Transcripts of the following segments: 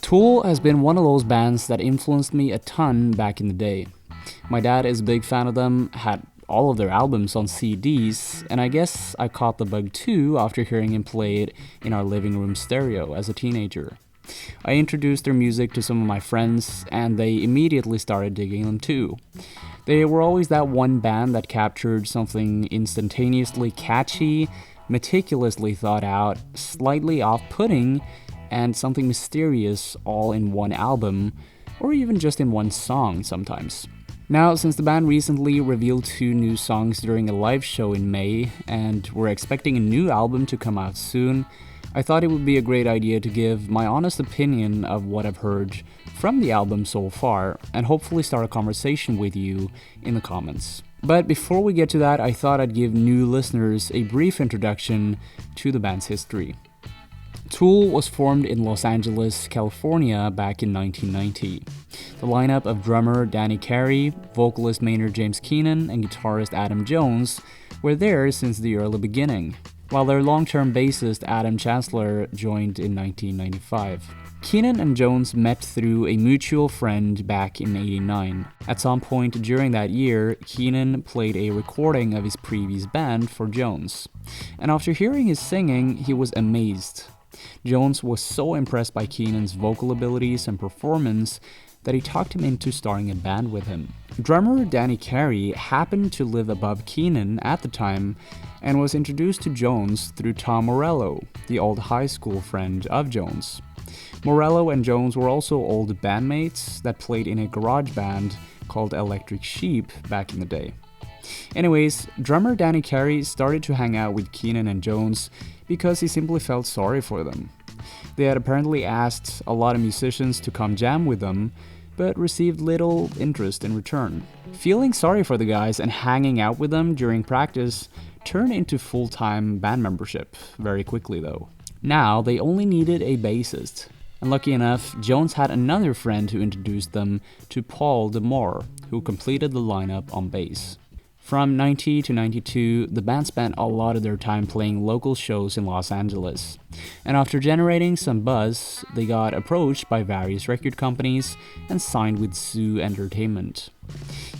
Tool has been one of those bands that influenced me a ton back in the day. My dad is a big fan of them, had all of their albums on CDs, and I guess I caught the bug too after hearing him play it in our living room stereo as a teenager. I introduced their music to some of my friends, and they immediately started digging them too. They were always that one band that captured something instantaneously catchy, meticulously thought out, slightly off-putting, and something mysterious all in one album, or even just in one song sometimes. Now, since the band recently revealed 2 new songs during a live show in May, and we're expecting a new album to come out soon, I thought it would be a great idea to give my honest opinion of what I've heard from the album so far, and hopefully start a conversation with you in the comments. But before we get to that, I thought I'd give new listeners a brief introduction to the band's history. Tool was formed in Los Angeles, California back in 1990. The lineup of drummer Danny Carey, vocalist Maynard James Keenan, and guitarist Adam Jones were there since the early beginning, while their long-term bassist Adam Chancellor joined in 1995. Keenan and Jones met through a mutual friend back in '89. At some point during that year, Keenan played a recording of his previous band for Jones, and after hearing his singing, he was amazed. Jones was so impressed by Keenan's vocal abilities and performance that he talked him into starting a band with him. Drummer Danny Carey happened to live above Keenan at the time and was introduced to Jones through Tom Morello, the old high school friend of Jones. Morello and Jones were also old bandmates that played in a garage band called Electric Sheep back in the day. Anyways, drummer Danny Carey started to hang out with Keenan and Jones because he simply felt sorry for them. They had apparently asked a lot of musicians to come jam with them, but received little interest in return. Feeling sorry for the guys and hanging out with them during practice turned into full-time band membership very quickly though. Now they only needed a bassist, and lucky enough, Jones had another friend who introduced them to Paul DeMore, who completed the lineup on bass. From 90 to 92, the band spent a lot of their time playing local shows in Los Angeles. And after generating some buzz, they got approached by various record companies and signed with Zoo Entertainment.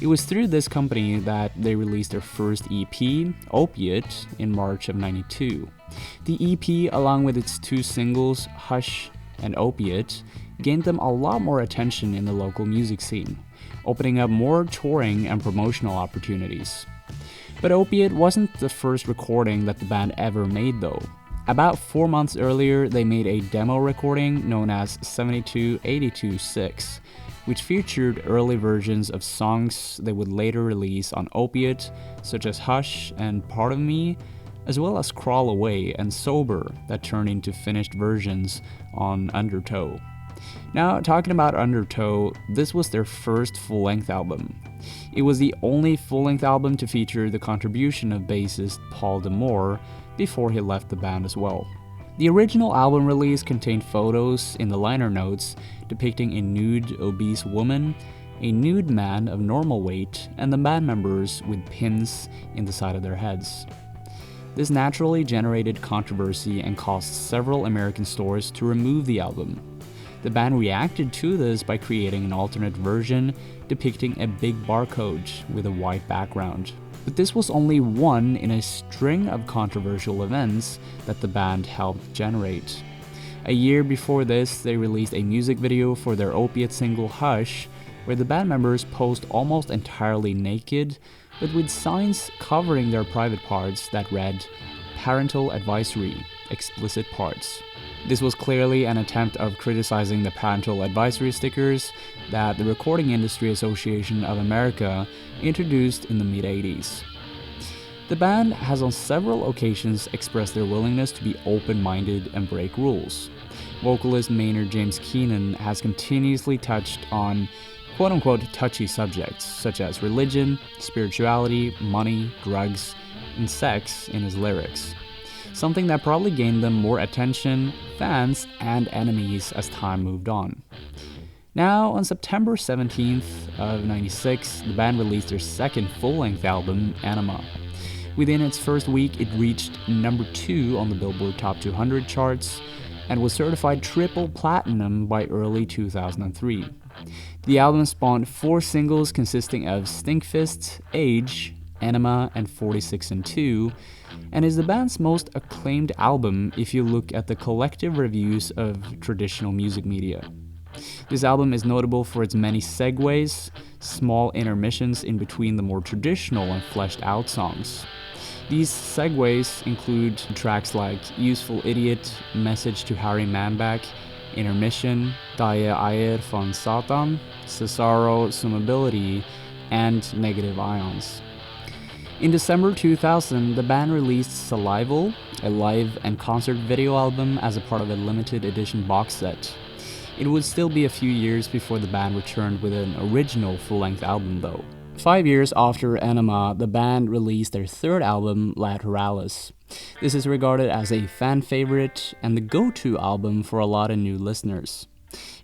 It was through this company that they released their first EP, Opiate, in March of '92. The EP, along with its 2 singles, Hush and Opiate, gained them a lot more attention in the local music scene, opening up more touring and promotional opportunities. But Opiate wasn't the first recording that the band ever made though. About 4 months earlier, they made a demo recording known as 7282-6, which featured early versions of songs they would later release on Opiate, such as Hush and Part of Me, as well as Crawl Away and Sober that turned into finished versions on Undertow. Now, talking about Undertow, this was their first full-length album. It was the only full-length album to feature the contribution of bassist Paul DeMore before he left the band as well. The original album release contained photos in the liner notes depicting a nude, obese woman, a nude man of normal weight, and the band members with pins in the side of their heads. This naturally generated controversy and caused several American stores to remove the album. The band reacted to this by creating an alternate version depicting a big barcode with a white background. But this was only one in a string of controversial events that the band helped generate. A year before this, they released a music video for their Opiate single Hush, where the band members posed almost entirely naked, but with signs covering their private parts that read, "Parental Advisory, Explicit Parts." This was clearly an attempt of criticizing the parental advisory stickers that the Recording Industry Association of America introduced in the mid-80s. The band has on several occasions expressed their willingness to be open-minded and break rules. Vocalist Maynard James Keenan has continuously touched on quote-unquote touchy subjects such as religion, spirituality, money, drugs, and sex in his lyrics. Something that probably gained them more attention, fans, and enemies as time moved on. Now, on September 17th of '96, the band released their second full-length album, Anima. Within its first week, it reached number 2 on the Billboard Top 200 charts, and was certified triple platinum by early 2003. The album spawned 4 singles consisting of Stinkfist, Age, Anima, and 46 and 2, and is the band's most acclaimed album if you look at the collective reviews of traditional music media. This album is notable for its many segues, small intermissions in between the more traditional and fleshed out songs. These segues include tracks like Useful Idiot, Message to Harry Manback, Intermission, Daje Eier von Satan, Cesaro Summability, and Negative Ions. In December 2000, the band released Salival, a live and concert video album as a part of a limited edition box set. It would still be a few years before the band returned with an original full-length album though. 5 years after Anima, the band released their third album, Lateralis. This is regarded as a fan favorite and the go-to album for a lot of new listeners.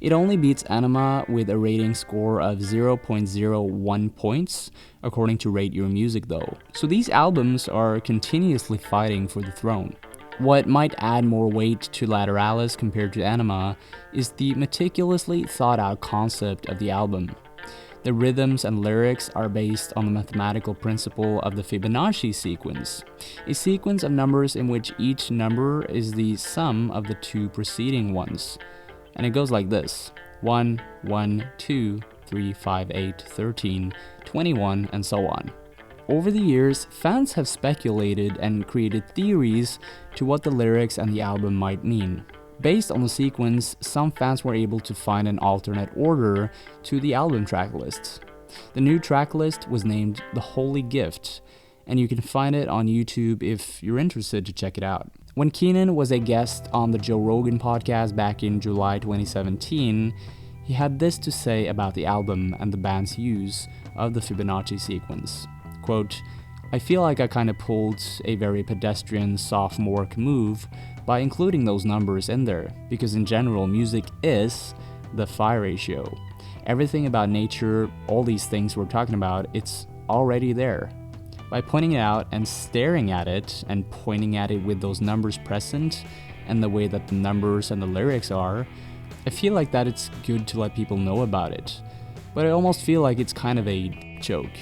It only beats Anima with a rating score of 0.01 points, according to Rate Your Music though. So these albums are continuously fighting for the throne. What might add more weight to Lateralis compared to Anima is the meticulously thought out concept of the album. The rhythms and lyrics are based on the mathematical principle of the Fibonacci sequence, a sequence of numbers in which each number is the sum of the 2 preceding ones. And it goes like this: 1, 1, 2, 3, 5, 8, 13, 21, and so on. Over the years, fans have speculated and created theories to what the lyrics and the album might mean. Based on the sequence, some fans were able to find an alternate order to the album track lists. The new track list was named The Holy Gift, and you can find it on YouTube if you're interested to check it out. When Keenan was a guest on the Joe Rogan podcast back in July 2017, he had this to say about the album and the band's use of the Fibonacci sequence. Quote, "I feel like I kind of pulled a very pedestrian sophomore move by including those numbers in there, because in general, music is the phi ratio. Everything about nature, all these things we're talking about, it's already there. By pointing it out and staring at it and pointing at it with those numbers present and the way that the numbers and the lyrics are, I feel like that it's good to let people know about it. But I almost feel like it's kind of a joke."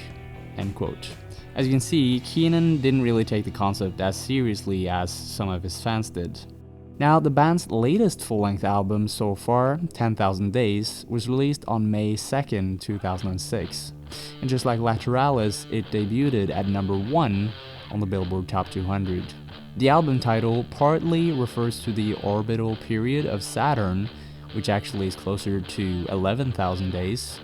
End quote. As you can see, Keenan didn't really take the concept as seriously as some of his fans did. Now, the band's latest full-length album so far, 10,000 Days, was released on May 2nd, 2006. And just like Lateralis, it debuted at number 1 on the Billboard Top 200. The album title partly refers to the orbital period of Saturn, which actually is closer to 11,000 days.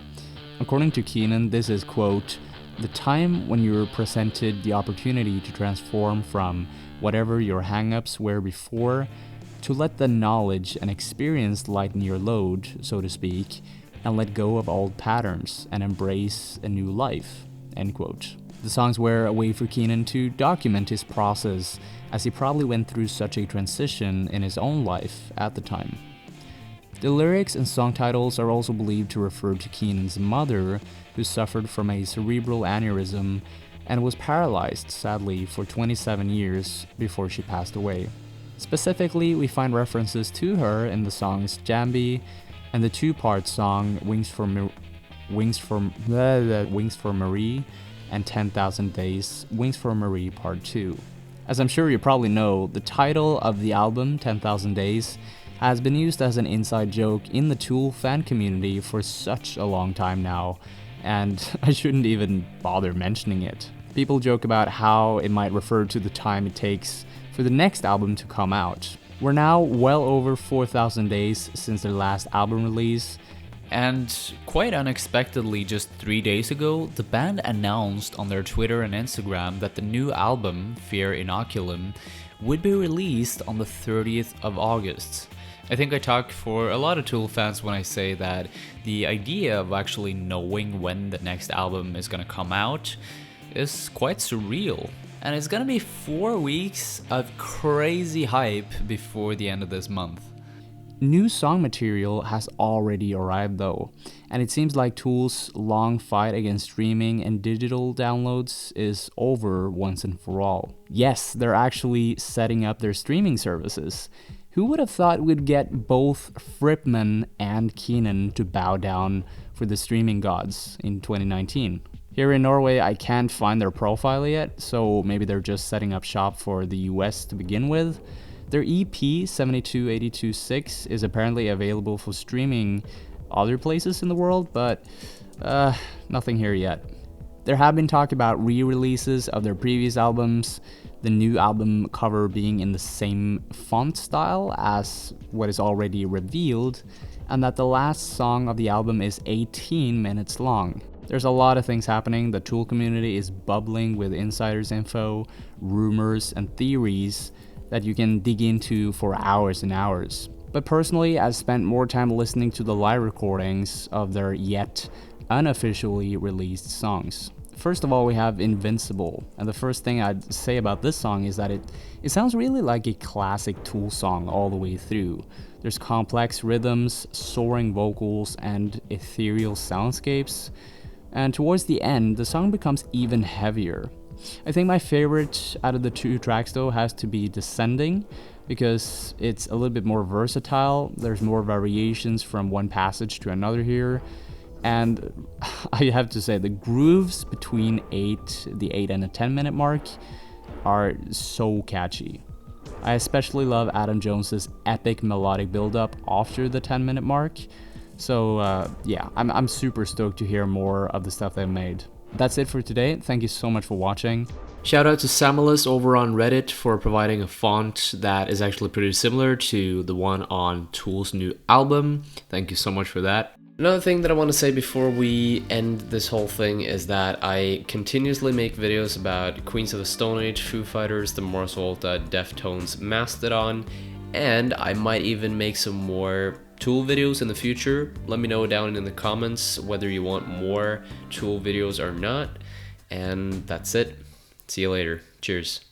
According to Keenan, this is, quote, "the time when you're presented the opportunity to transform from whatever your hang-ups were before to let the knowledge and experience lighten your load, so to speak, and let go of old patterns and embrace a new life." End quote. The songs were a way for Keenan to document his process, as he probably went through such a transition in his own life at the time. The lyrics and song titles are also believed to refer to Keenan's mother, who suffered from a cerebral aneurysm and was paralyzed, sadly, for 27 years before she passed away. Specifically, we find references to her in the songs Jambi and the 2-part song Wings for Marie and 10,000 Days, Wings for Marie Part 2. As I'm sure you probably know, the title of the album, 10,000 Days, has been used as an inside joke in the Tool fan community for such a long time now, and I shouldn't even bother mentioning it. People joke about how it might refer to the time it takes for the next album to come out. We're now well over 4,000 days since their last album release, and quite unexpectedly, just 3 days ago, the band announced on their Twitter and Instagram that the new album, Fear Inoculum, would be released on the 30th of August. I think I talk for a lot of Tool fans when I say that the idea of actually knowing when the next album is gonna come out is quite surreal. And it's gonna be 4 weeks of crazy hype before the end of this month. New song material has already arrived though, and it seems like Tool's long fight against streaming and digital downloads is over once and for all. Yes, they're actually setting up their streaming services. Who would have thought we'd get both Frippman and Keenan to bow down for the streaming gods in 2019? Here in Norway, I can't find their profile yet, so maybe they're just setting up shop for the US to begin with. Their EP 72826 is apparently available for streaming other places in the world, but nothing here yet. There have been talk about re-releases of their previous albums, the new album cover being in the same font style as what is already revealed, and that the last song of the album is 18 minutes long. There's a lot of things happening. The Tool community is bubbling with insiders info, rumors, and theories that you can dig into for hours and hours. But personally, I've spent more time listening to the live recordings of their yet unofficially released songs. First of all, we have Invincible, and the first thing I'd say about this song is that it sounds really like a classic Tool song all the way through. There's complex rhythms, soaring vocals, and ethereal soundscapes, and towards the end, the song becomes even heavier. I think my favorite out of the two tracks though has to be Descending, because it's a little bit more versatile. There's more variations from one passage to another here. And I have to say, the grooves between the 8 and the 10-minute mark are so catchy. I especially love Adam Jones's epic melodic build-up after the 10-minute mark. So yeah, I'm super stoked to hear more of the stuff they've made. That's it for today. Thank you so much for watching. Shout out to Samuelus over on Reddit for providing a font that is actually pretty similar to the one on Tool's new album. Thank you so much for that. Another thing that I want to say before we end this whole thing is that I continuously make videos about Queens of the Stone Age, Foo Fighters, the Mars Volta, Deftones, Mastodon, and I might even make some more Tool videos in the future. Let me know down in the comments whether you want more Tool videos or not. And that's it. See you later. Cheers.